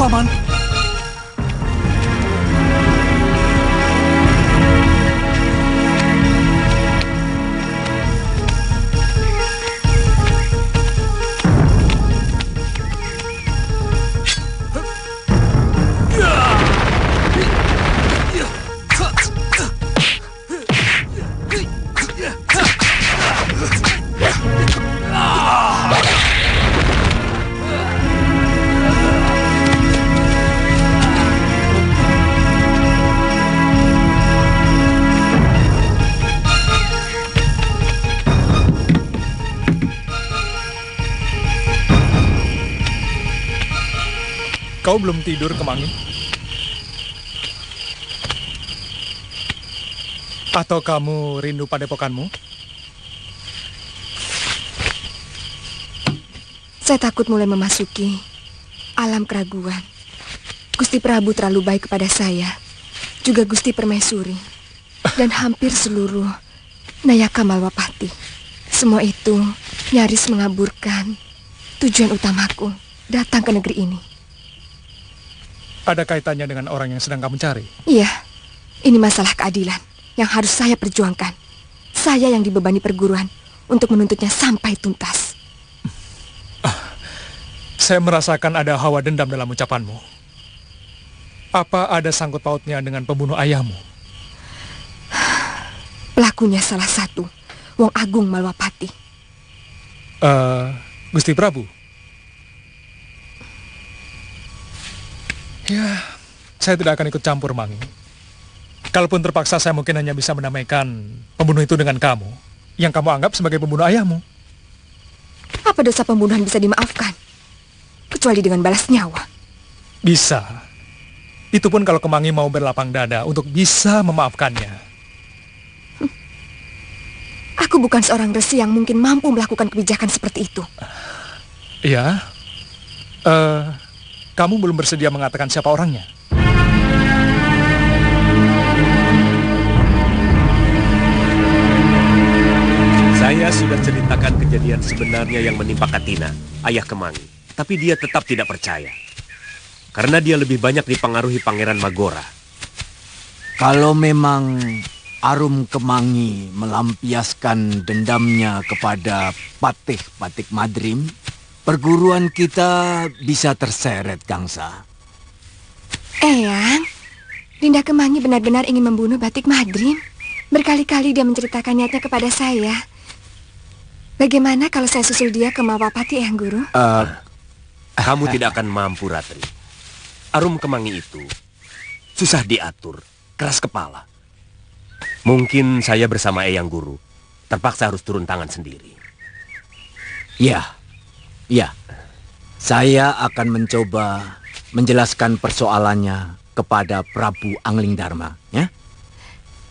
Paman. Kau belum tidur, Kemangi? Atau kamu rindu padepokanmu? Saya takut mulai memasuki alam keraguan. Gusti Prabu terlalu baik kepada saya, juga Gusti Permaisuri, dan hampir seluruh Nayaka Malwapati. Semua itu nyaris mengaburkan tujuan utamaku datang ke negeri ini. Ada kaitannya dengan orang yang sedang kamu cari? Iya, ini masalah keadilan yang harus saya perjuangkan. Saya yang dibebani perguruan untuk menuntutnya sampai tuntas. Saya merasakan ada hawa dendam dalam ucapanmu. Apa ada sangkut pautnya dengan pembunuh ayahmu? Pelakunya salah satu Wong Agung Malwapati. Gusti Prabu? Ya, saya tidak akan ikut campur, Mangi. Kalaupun terpaksa, saya mungkin hanya bisa menamaikan pembunuh itu dengan kamu, yang kamu anggap sebagai pembunuh ayahmu. Apa dosa pembunuhan bisa dimaafkan? Kecuali dengan balas nyawa. Bisa. Itu pun kalau Kemangi mau berlapang dada untuk bisa memaafkannya. Aku bukan seorang resi yang mungkin mampu melakukan kebijakan seperti itu. Iya. Kamu belum bersedia mengatakan siapa orangnya? Saya sudah ceritakan kejadian sebenarnya yang menimpa Katina, ayah Kemangi. Tapi dia tetap tidak percaya. Karena dia lebih banyak dipengaruhi Pangeran Magora. Kalau memang Arum Kemangi melampiaskan dendamnya kepada Patih Patik Madrim, perguruan kita bisa terseret, Gangsa. Eyang, Dinda Kemangi benar-benar ingin membunuh Batik Madrim. Berkali-kali dia menceritakan niatnya kepada saya. Bagaimana kalau saya susul dia ke Malwapati, Eyang Guru? Kamu tidak akan mampu, Ratri. Arum Kemangi itu susah diatur, keras kepala. Mungkin saya bersama Eyang Guru terpaksa harus turun tangan sendiri. Ya, saya akan mencoba menjelaskan persoalannya kepada Prabu Angling Dharma, ya?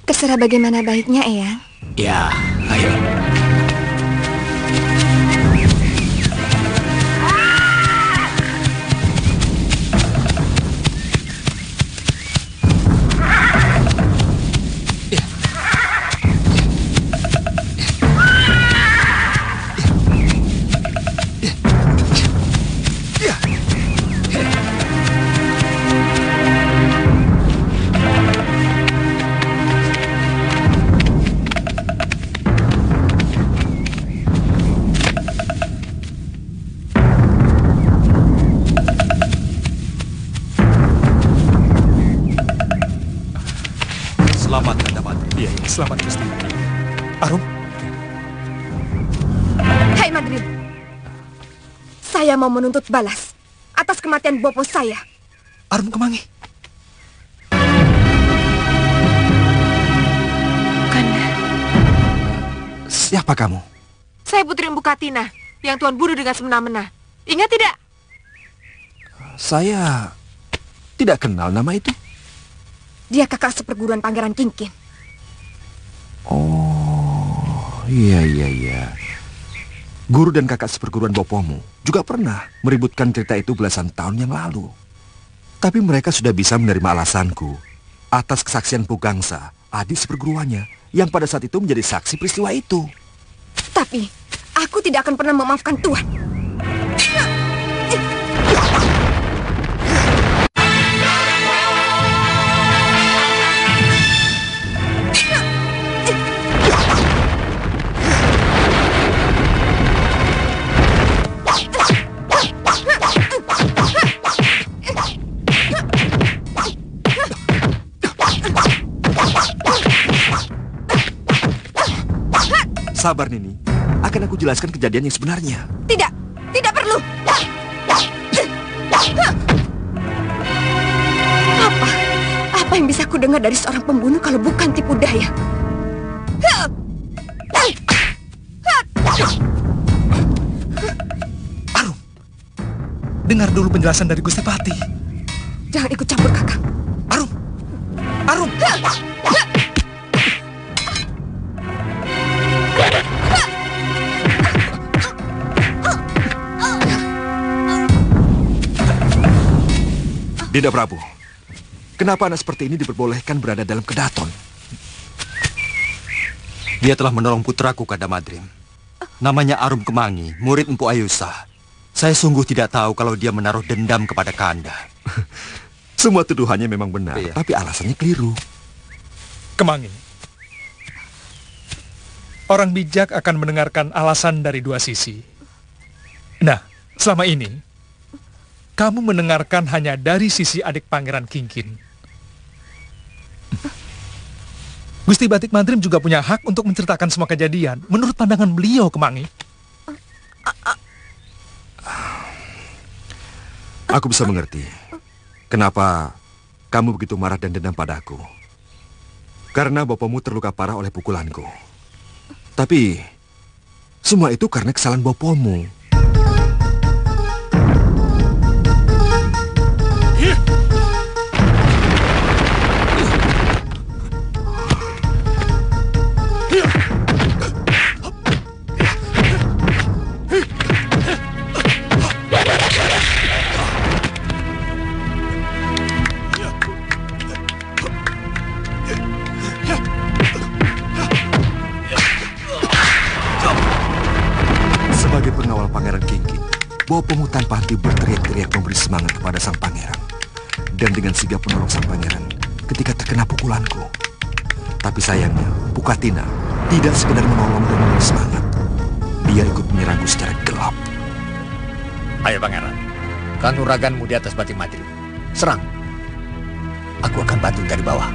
Terserah bagaimana baiknya, Eyang. Ya, ayo. Selamat, Gusti. Arum? Hai Madrim, saya mau menuntut balas atas kematian bopo saya. Arum Kemangi? Karena Siapa kamu? saya Putri Empu Katina yang Tuan bunuh dengan semena-mena. Ingat tidak? Saya tidak kenal nama itu. Dia kakak seperguruan Pangeran Kingkin. Oh, iya. Guru dan kakak seperguruan bopomu juga pernah meributkan cerita itu belasan tahun yang lalu. Tapi mereka sudah bisa menerima alasanku atas kesaksian Pugangsa, adik seperguruannya, yang pada saat itu menjadi saksi peristiwa itu. Tapi aku tidak akan pernah memaafkan Tuan. Sabar, Nini. Akan aku jelaskan kejadian yang sebenarnya. Tidak, tidak perlu. Apa yang bisa aku dengar dari seorang pembunuh kalau bukan tipu daya? Arum, dengar dulu penjelasan dari Gusti Patih. Jangan ikut campur, Kakang. Arum, Arum. Dinda Prabu, kenapa anak seperti ini diperbolehkan berada dalam kedaton? Dia telah menolong putraku, Kadamadrim. Namanya Arum Kemangi, murid Empu Ayusa. Saya sungguh tidak tahu kalau dia menaruh dendam kepada Kanda. Semua tuduhannya memang benar, Iya. tapi alasannya keliru. Kemangi, orang bijak akan mendengarkan alasan dari dua sisi. Nah, selama ini, kamu mendengarkan hanya dari sisi adik Pangeran Kingkin. Gusti Batik Madrim juga punya hak untuk menceritakan semua kejadian menurut pandangan beliau, Kemangi. Aku bisa mengerti kenapa kamu begitu marah dan dendam padaku. Karena bapakmu terluka parah oleh pukulanku. Tapi semua itu karena kesalahan bapakmu. Sebagai pengawal Pangeran Kingkin, bapakmu tanpa henti berteriak-teriak memberi semangat kepada sang pangeran. Dan dengan sigap menolong sang pangeran ketika terkena pukulanku. Tapi sayangnya, Pukatina tidak sekedar menolong dan memberi semangat. Dia ikut menyerangku secara gelap. Ayo Pangeran, kanuraganmu di atas Batik Madrim. Serang. Aku akan bantu dari bawah.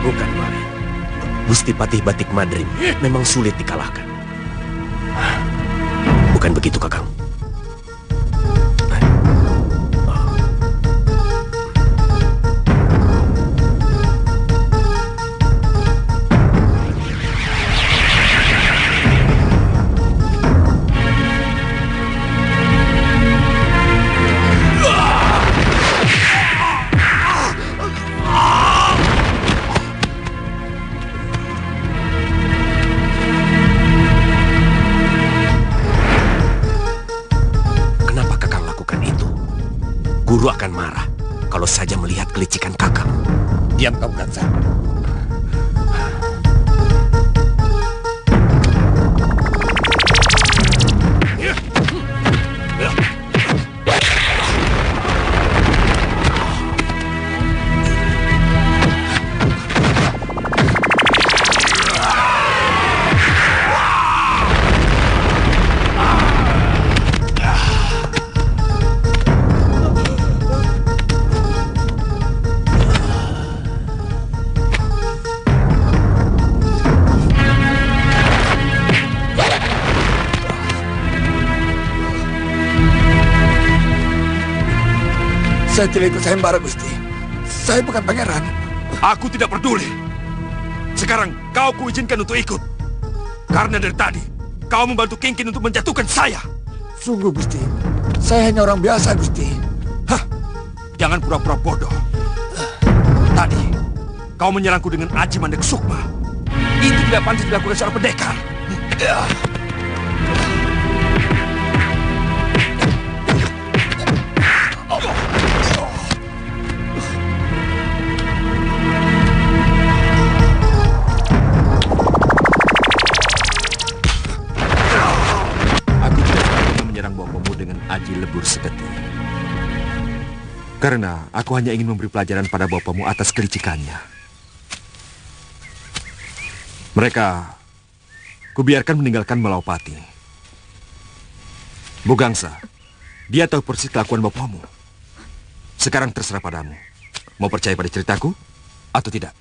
Bukan, Mari. Gusti Patih Batik Madrim memang sulit dikalahkan. Bukan begitu, Kakang? Guru akan marah kalau saja melihat kelicikan Kakang. Diam kamu, Kansa. Saya tidak ikut sayembara, Gusti. Saya bukan pangeran. Aku tidak peduli. Sekarang kau kuizinkan untuk ikut. Karena dari tadi, kau membantu Kingkin untuk menjatuhkan saya. Sungguh, Gusti. Saya hanya orang biasa, Gusti. Hah? Jangan pura-pura bodoh. Tadi, kau menyerangku dengan Aji Mandek Sukma. Itu tidak pantas dilakukan seorang pendekar. Karena aku hanya ingin memberi pelajaran pada bapakmu atas kelicikannya. Mereka kubiarkan meninggalkan Malaupati. Bugangsa, dia tahu persis kelakuan bapakmu. Sekarang terserah padamu. Mau percaya pada ceritaku atau tidak?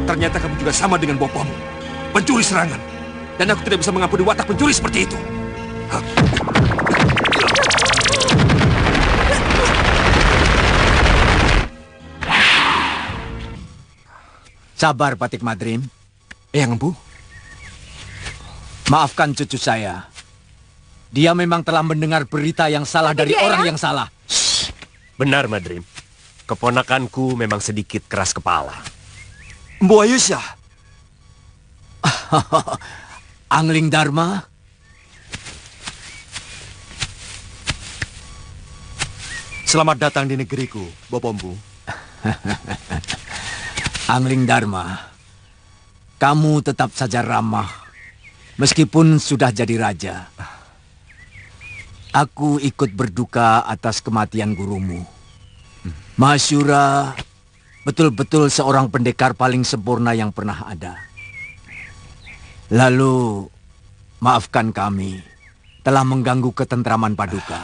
Ternyata kamu juga sama dengan bapakmu, pencuri serangan. Dan aku tidak bisa mengampuni watak pencuri seperti itu. Sabar, Patik Madrim. Eyang Empu, Maafkan cucu saya. Dia memang telah mendengar berita yang salah dari orang yang salah. Benar, Madrim. Keponakanku memang sedikit keras kepala. Mbu Ayusha. Angling Dharma, Selamat datang di negeriku, Bopombu. Angling Dharma, kamu tetap saja ramah, meskipun sudah jadi raja. Aku ikut berduka atas kematian gurumu. Mahasyura betul-betul seorang pendekar paling sempurna yang pernah ada. Lalu, maafkan kami telah mengganggu ketentraman Paduka.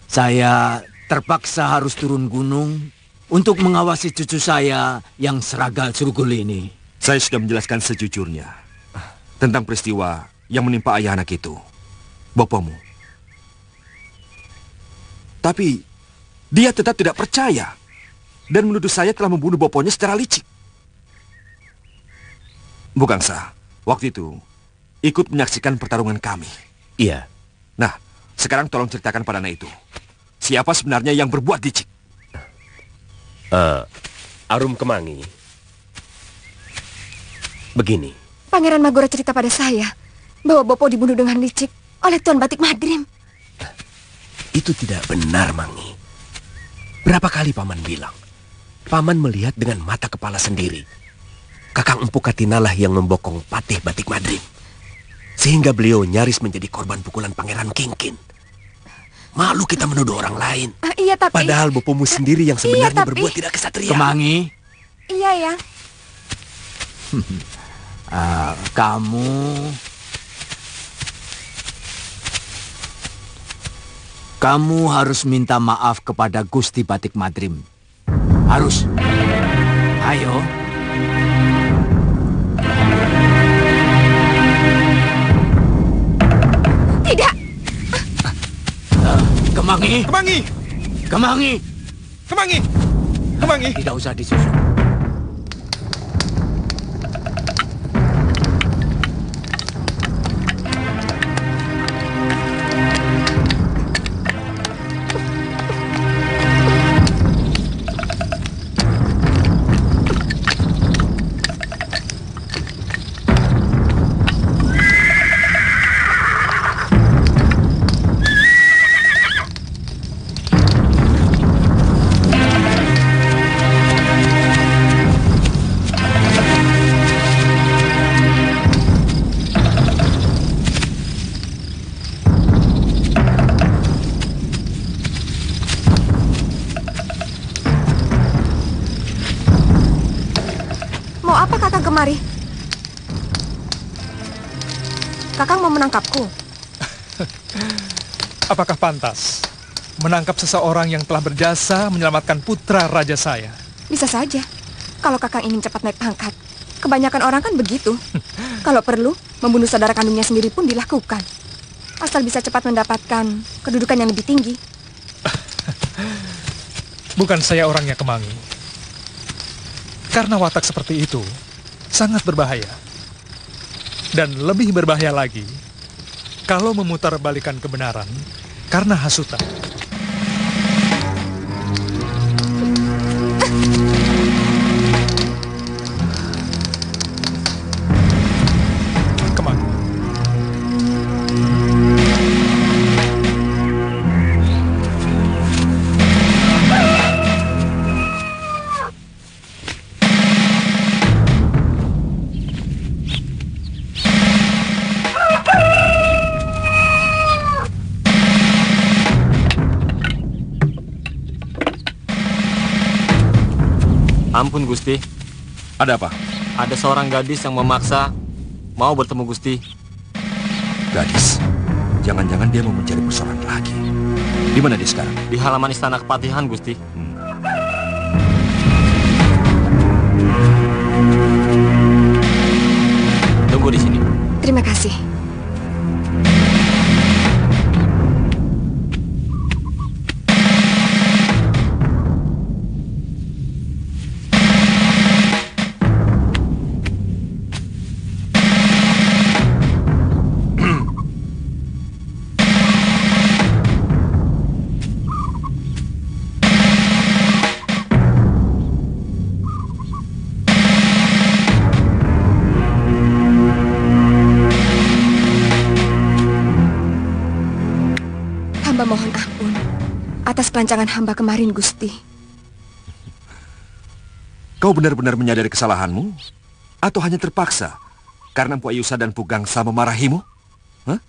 Saya terpaksa harus turun gunung untuk mengawasi cucu saya yang seragal surgul ini. saya sudah menjelaskan sejujurnya tentang peristiwa yang menimpa ayah anak itu, bapakmu. Tapi dia tetap tidak percaya dan menuduh saya telah membunuh bapaknya secara licik. Bugangsa, waktu itu ikut menyaksikan pertarungan kami. Iya. Nah, sekarang tolong ceritakan pada anak itu, siapa sebenarnya yang berbuat licik? Arum Kemangi. Begini. Pangeran Magora cerita pada saya bahwa Bopo dibunuh dengan licik oleh Tuan Batik Madrim. Itu tidak benar, Mangi. Berapa kali Paman bilang? Paman melihat dengan mata kepala sendiri. Kakang Empu Katinalah yang membokong Patih Batik Madrim. Sehingga beliau nyaris menjadi korban pukulan Pangeran Kingkin. Malu kita menuduh orang lain. Iya, tapi... Padahal bopomu sendiri yang sebenarnya tapi... berbuat tidak kesatria. Kemangi, Iya, ya. Kamu harus minta maaf kepada Gusti Batik Madrim. Harus. Ayo. Tidak. Kemangi. Kemangi! Kemangi. Kemangi! Kemangi! Tidak usah disusun. Kemari. Kakang mau menangkapku? Apakah pantas menangkap seseorang yang telah berjasa menyelamatkan putra raja saya? Bisa saja. Kalau kakang ingin cepat naik pangkat. Kebanyakan orang kan begitu. Kalau perlu, membunuh saudara kandungnya sendiri pun dilakukan. Asal bisa cepat mendapatkan kedudukan yang lebih tinggi. Bukan saya orangnya, Kemangi. Karena watak seperti itu sangat berbahaya. Dan lebih berbahaya lagi kalau memutarbalikan kebenaran karena hasutan. Kemangi. Ampun Gusti, Ada apa? ada seorang gadis yang memaksa mau bertemu Gusti. Gadis. Jangan-jangan dia mau mencari persoalan lagi. Di mana dia sekarang? Di halaman istana kepatihan Gusti. Tunggu di sini. Terima kasih. Hamba mohon ampun atas perancangan hamba kemarin, Gusti. Kau benar-benar menyadari kesalahanmu? Atau hanya terpaksa karena Empu Ayusa dan Empu Gangsa memarahimu? Hah?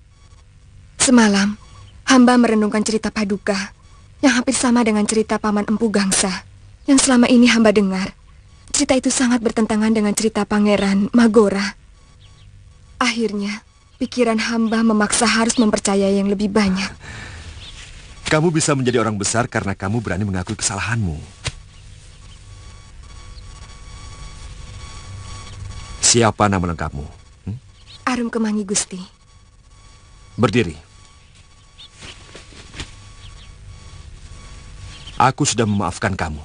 Semalam, hamba merenungkan cerita Paduka yang hampir sama dengan cerita Paman Empu Gangsa yang selama ini hamba dengar. Cerita itu sangat bertentangan dengan cerita Pangeran Magora. Akhirnya, pikiran hamba memaksa harus mempercayai yang lebih banyak. Kamu bisa menjadi orang besar karena kamu berani mengakui kesalahanmu. Siapa nama lengkapmu? Arum Kemangi, Gusti. Berdiri. Aku sudah memaafkan kamu.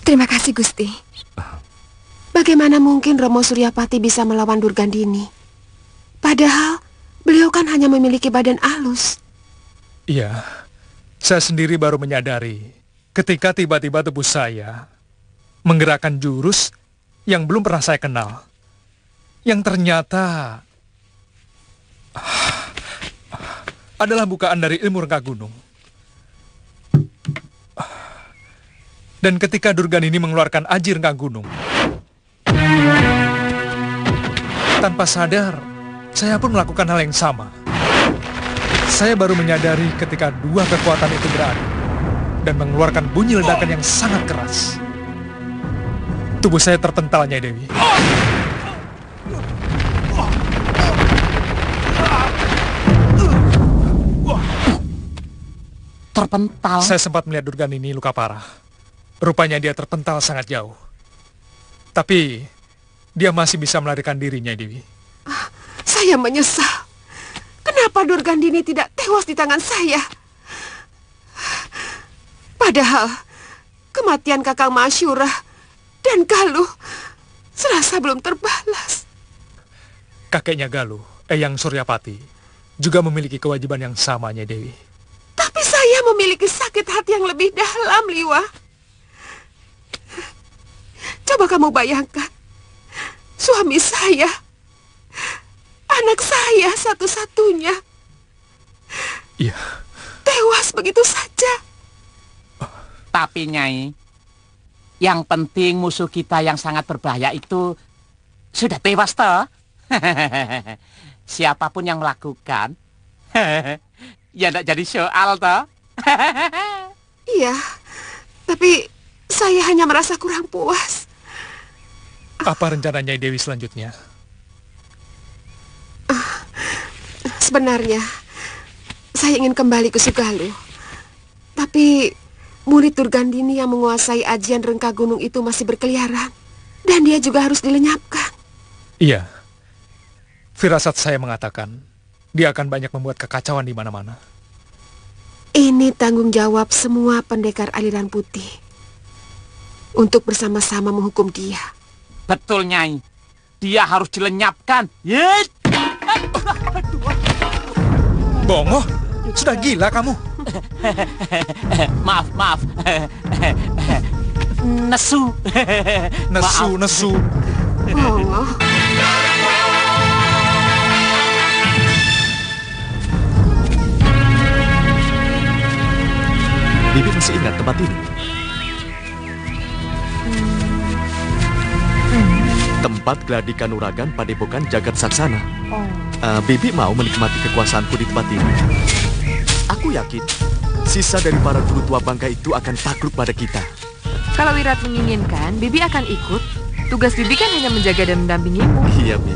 Terima kasih, Gusti. Bagaimana mungkin Romo Suryapati bisa melawan Durgandini? Padahal beliau kan hanya memiliki badan halus. Iya, saya sendiri baru menyadari ketika tiba-tiba tubuh saya menggerakkan jurus yang belum pernah saya kenal. Yang ternyata adalah bukaan dari ilmu rengka gunung. Dan ketika Durgandini mengeluarkan aji rengka gunung, tanpa sadar, saya pun melakukan hal yang sama. Saya baru menyadari ketika dua kekuatan itu beradu dan mengeluarkan bunyi ledakan yang sangat keras. Tubuh saya terpental, Nyai Dewi. Terpental? Saya sempat melihat Durgandini luka parah. Rupanya dia terpental sangat jauh. Tapi dia masih bisa melarikan diri, Nyai Dewi. Saya menyesal. Kenapa Durgandini tidak tewas di tangan saya? Padahal kematian Kakang Masyurah dan Galuh serasa belum terbalas. Kakeknya Galuh, Eyang Suryapati, juga memiliki kewajiban yang sama, Nyai Dewi. Tapi saya memiliki sakit hati yang lebih dalam, Liwa. Coba kamu bayangkan, suami saya, anak saya satu-satunya, Iya. tewas begitu saja. Tapi Nyai, yang penting musuh kita yang sangat berbahaya itu sudah tewas toh. Siapapun yang melakukan, ya tidak jadi soal toh. Iya, tapi saya hanya merasa kurang puas. Apa rencana Nyai Dewi selanjutnya? Sebenarnya, saya ingin kembali ke Sugaluh. Tapi murid Durgandini yang menguasai ajian rengka gunung itu masih berkeliaran. Dan dia juga harus dilenyapkan. Iya. Firasat saya mengatakan, dia akan banyak membuat kekacauan di mana-mana. Ini tanggung jawab semua pendekar aliran putih untuk bersama-sama menghukum dia. Betul Nyai, dia harus dilenyapkan. Yes. Bongo, sudah gila kamu. Maaf. Nesu. Nesu. Bongo. Bibi masih ingat tempat ini? Tempat Gladi Kanuragan Padepokan Jagat Saksana. Bibi mau menikmati kekuasaanku di tempat ini. Aku yakin sisa dari para guru tua bangka itu akan takluk pada kita. Kalau Wirat menginginkan, Bibi akan ikut. Tugas Bibi kan hanya menjaga dan mendampingimu. Iya, Bi.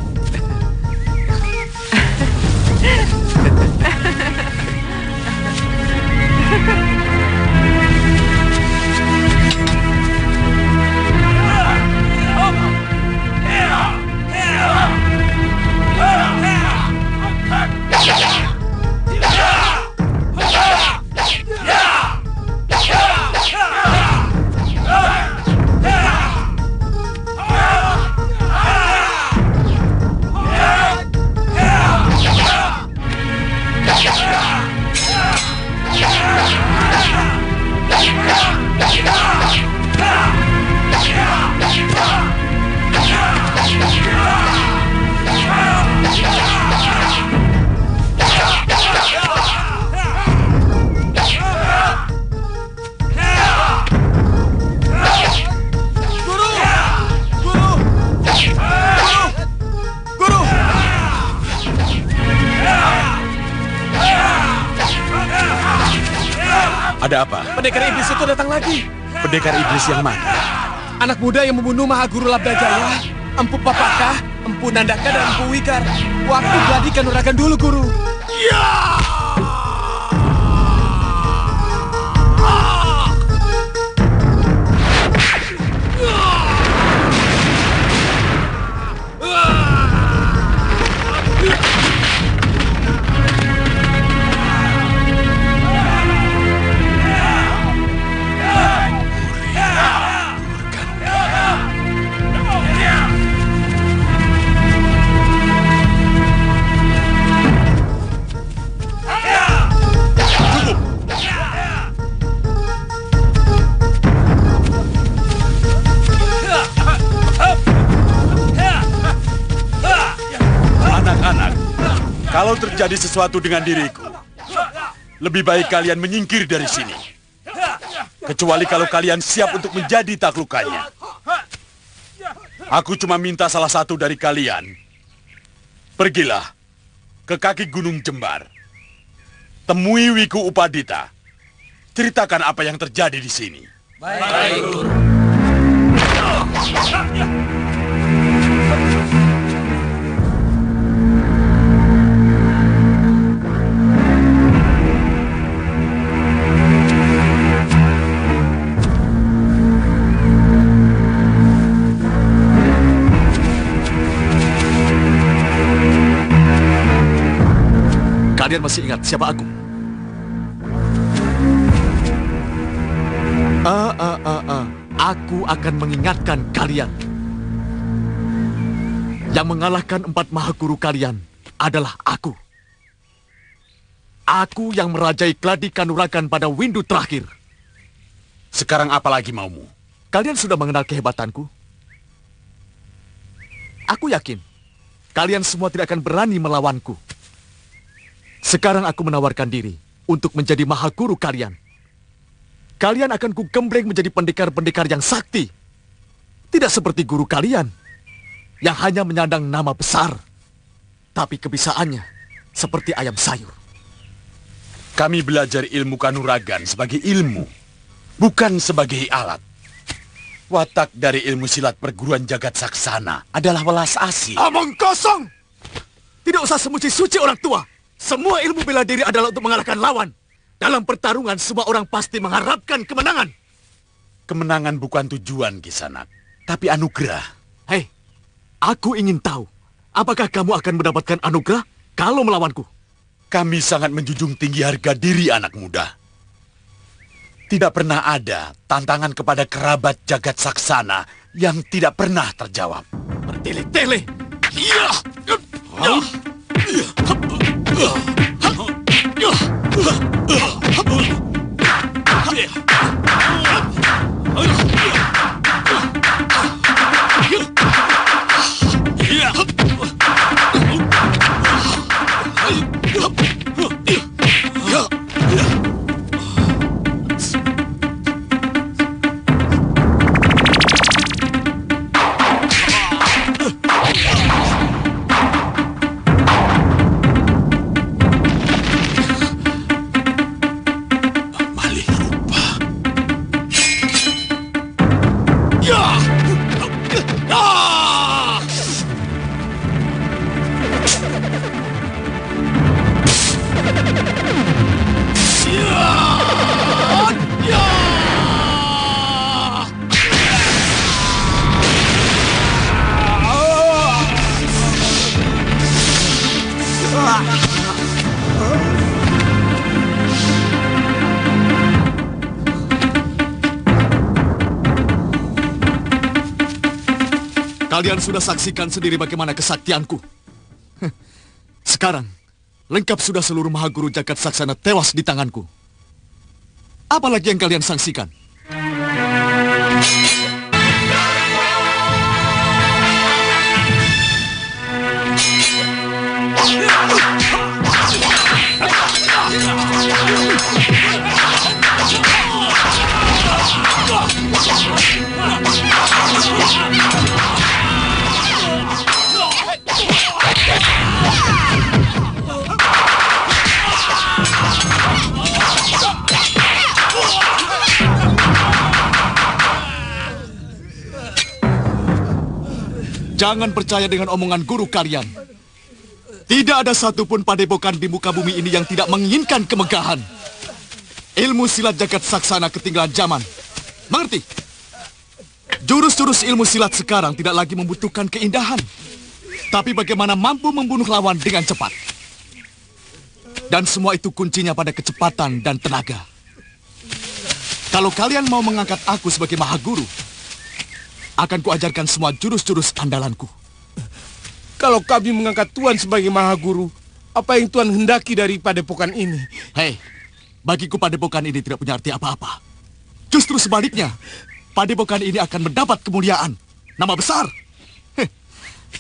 Ada apa? Pendekar iblis itu datang lagi. Pendekar iblis yang mana? Anak muda yang membunuh Mahaguru Labdajaya, Empu Papaka, Empu Nandaka, dan Empu Wikar. Waktu Gladi Kanuragan dulu, Guru. Ya! Kalau terjadi sesuatu dengan diriku, lebih baik kalian menyingkir dari sini. Kecuali kalau kalian siap untuk menjadi taklukannya. Aku cuma minta salah satu dari kalian. Pergilah ke kaki Gunung Jembar. Temui Wiku Upadita. Ceritakan apa yang terjadi di sini. Baik, Guru. Kalian masih ingat siapa aku? Aku akan mengingatkan kalian. Yang mengalahkan 4 mahaguru kalian adalah aku. Aku yang merajai Gladi Kanuragan pada windu terakhir. Sekarang apa lagi maumu? Kalian sudah mengenal kehebatanku. Aku yakin kalian semua tidak akan berani melawanku. Sekarang aku menawarkan diri untuk menjadi mahaguru kalian. Kalian akan kugembleng menjadi pendekar-pendekar yang sakti. Tidak seperti guru kalian yang hanya menyandang nama besar, tapi kebisaannya seperti ayam sayur. Kami belajar ilmu kanuragan sebagai ilmu, bukan sebagai alat. Watak dari ilmu silat perguruan jagat saksana adalah welas asih. Omong kosong! Tidak usah semuci-suci orang tua. Semua ilmu bela diri adalah untuk mengalahkan lawan. Dalam pertarungan, semua orang pasti mengharapkan kemenangan. Kemenangan bukan tujuan, Kisanak, tapi anugerah. Hei, aku ingin tahu, apakah kamu akan mendapatkan anugerah kalau melawanku? Kami sangat menjunjung tinggi harga diri anak muda. Tidak pernah ada tantangan kepada kerabat jagat saksana yang tidak pernah terjawab. Bertele-tele. Iya. Kalian sudah saksikan sendiri bagaimana kesaktianku. Sekarang, lengkap sudah seluruh Mahaguru Jagat Saksana tewas di tanganku. Apalagi yang kalian saksikan? Jangan percaya dengan omongan guru kalian. Tidak ada satupun padepokan di muka bumi ini yang tidak menginginkan kemegahan. Ilmu silat jagat saksana ketinggalan zaman. Mengerti? Jurus-jurus ilmu silat sekarang tidak lagi membutuhkan keindahan, tapi bagaimana mampu membunuh lawan dengan cepat. Dan semua itu kuncinya pada kecepatan dan tenaga. Kalau kalian mau mengangkat aku sebagai Mahaguru, akan kuajarkan semua jurus-jurus andalanku. Kalau kami mengangkat Tuan sebagai Mahaguru, apa yang Tuan hendaki dari padepokan ini? Hei, bagiku padepokan ini tidak punya arti apa-apa. Justru sebaliknya, padepokan ini akan mendapat kemuliaan, nama besar.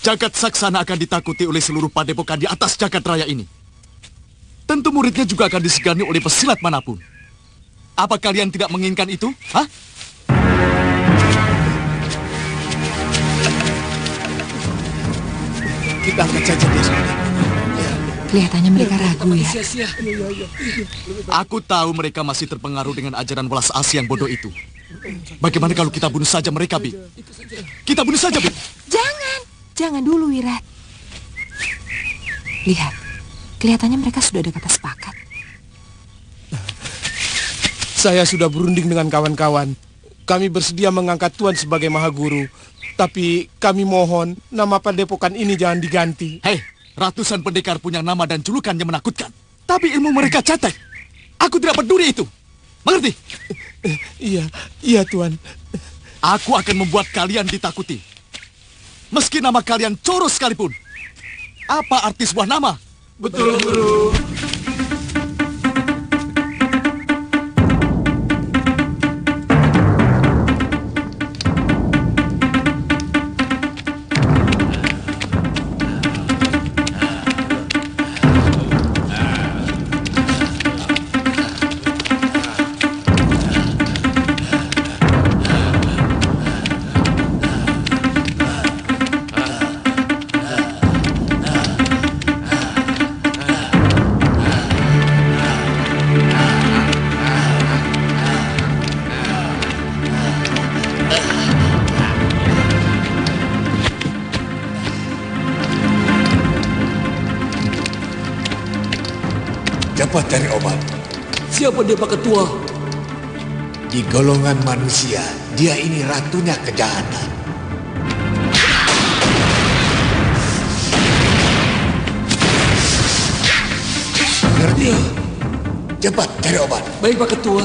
Jagat Saksana akan ditakuti oleh seluruh padepokan di atas jagat raya ini. Tentu muridnya juga akan disegani oleh pesilat manapun. Apa kalian tidak menginginkan itu? Hah? Kita angkat saja dia. Kelihatannya mereka ragu ya. Aku tahu mereka masih terpengaruh dengan ajaran welas asih yang bodoh itu. Bagaimana kalau kita bunuh saja mereka, Bi? Kita bunuh saja, Bi. Jangan dulu, Wirat. Lihat, kelihatannya mereka sudah ada kata sepakat. Saya sudah berunding dengan kawan-kawan. Kami bersedia mengangkat Tuan sebagai Mahaguru. Tapi kami mohon nama padepokan ini jangan diganti. Hei, ratusan pendekar punya nama dan julukan yang menakutkan. Tapi ilmu mereka cetek. Aku tidak peduli itu. Mengerti? Iya Tuan. Aku akan membuat kalian ditakuti. Meski nama kalian Coro sekalipun. Apa arti sebuah nama? Betul, Guru. Cepat cari obat. Siapa dia, Pak Ketua? Di golongan manusia, dia ini ratunya kejahatan. Ngerti? Cepat cari obat. Baik, Pak Ketua.